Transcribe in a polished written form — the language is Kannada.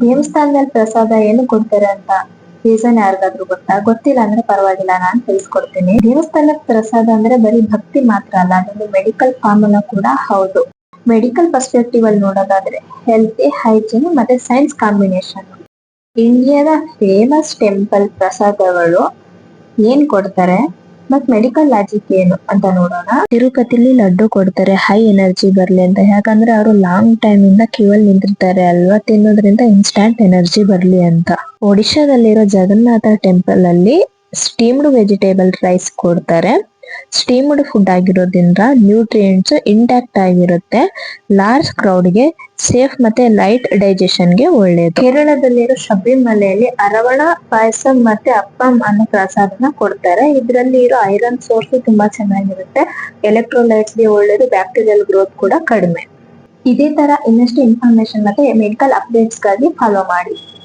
ದೇವಸ್ಥಾನದಲ್ಲಿ ಪ್ರಸಾದ ಏನು ಕೊಡ್ತಾರೆ ಅಂತ ರೀಸನ್ ಯಾರಿಗಾದ್ರೂ ಗೊತ್ತಾ? ಗೊತ್ತಿಲ್ಲ ಅಂದ್ರೆ ಪರವಾಗಿಲ್ಲ, ನಾನ್ ತಿಳಿಸ್ಕೊಡ್ತೀನಿ. ದೇವಸ್ಥಾನದ ಪ್ರಸಾದ ಅಂದ್ರೆ ಬರೀ ಭಕ್ತಿ ಮಾತ್ರ ಅಲ್ಲ, ಅದೊಂದು ಮೆಡಿಕಲ್ ಫಾರ್ಮುಲಾ ಕೂಡ ಹೌದು. ಮೆಡಿಕಲ್ ಪರ್ಸ್ಪೆಕ್ಟಿವ್ ಅಲ್ಲಿ ನೋಡೋದಾದ್ರೆ ಹೆಲ್ತಿ, ಹೈಜಿನ್ ಮತ್ತೆ ಸೈನ್ಸ್ ಕಾಂಬಿನೇಷನ್. ಇಂಡಿಯಾದ ಫೇಮಸ್ ಟೆಂಪಲ್ ಪ್ರಸಾದಗಳು ಏನ್ ಕೊಡ್ತಾರೆ ಮತ್ ಮೆಡಿಕಲ್ ಲಾಜಿಕ್ ಏನು ಅಂತ ನೋಡೋಣ. ತಿರುಪತಿಲಿ ಲಡ್ಡು ಕೊಡ್ತಾರೆ ಹೈ ಎನರ್ಜಿ ಬರ್ಲಿ ಅಂತ. ಯಾಕಂದ್ರೆ ಅವರು ಲಾಂಗ್ ಟೈಮ್ ಇಂದ ಕ್ಯೂ ಅಲ್ಲಿ ನಿಂತಿರ್ತಾರೆ ಅಲ್ವಾ, ತಿನ್ನೋದ್ರಿಂದ ಇನ್ಸ್ಟಾಂಟ್ ಎನರ್ಜಿ ಬರ್ಲಿ ಅಂತ. ಒಡಿಶಾದಲ್ಲಿರೋ ಜಗನ್ನಾಥ ಟೆಂಪಲ್ ಅಲ್ಲಿ ಸ್ಟೀಮ್ಡ್ ವೆಜಿಟೇಬಲ್ ರೈಸ್ ಕೊಡ್ತಾರೆ. ಸ್ಟೀಮ್ಡ್ ಫುಡ್ ಆಗಿರೋದ್ರಿಂದ ನ್ಯೂಟ್ರಿಯೆಂಟ್ಸ್ ಇಂಟ್ಯಾಕ್ಟ್ ಆಗಿರುತ್ತೆ. ಲಾರ್ಜ್ ಕ್ರೌಡ್ ಗೆ ಸೇಫ್ ಮತ್ತೆ ಲೈಟ್ ಡೈಜೆಷನ್ ಗೆ ಒಳ್ಳೇದು. ಕೇರಳದಲ್ಲಿರೋ ಶಬರಿಮಲೆಯಲ್ಲಿ ಅರವಣ ಪಾಯಸ ಮತ್ತೆ ಅಪ್ಪಂ ಅನ್ನೋ ಪ್ರಸಾದನ ಕೊಡ್ತಾರೆ. ಇದರಲ್ಲಿ ಇರೋ ಐರನ್ ಸೋರ್ಸ್ ತುಂಬಾ ಚೆನ್ನಾಗಿರುತ್ತೆ. ಎಲೆಕ್ಟ್ರೋಲೈಟ್ಸ್ ಗೆ ಒಳ್ಳೇದು, ಬ್ಯಾಕ್ಟೀರಿಯಲ್ ಗ್ರೋತ್ ಕೂಡ ಕಡಿಮೆ. ಇದೇ ತರ ಇನ್ನಷ್ಟು ಇನ್ಫಾರ್ಮೇಶನ್ ಮತ್ತೆ ಮೆಡಿಕಲ್ ಅಪ್ಡೇಟ್ಸ್ ಗಾಗಿ ಫಾಲೋ ಮಾಡಿ.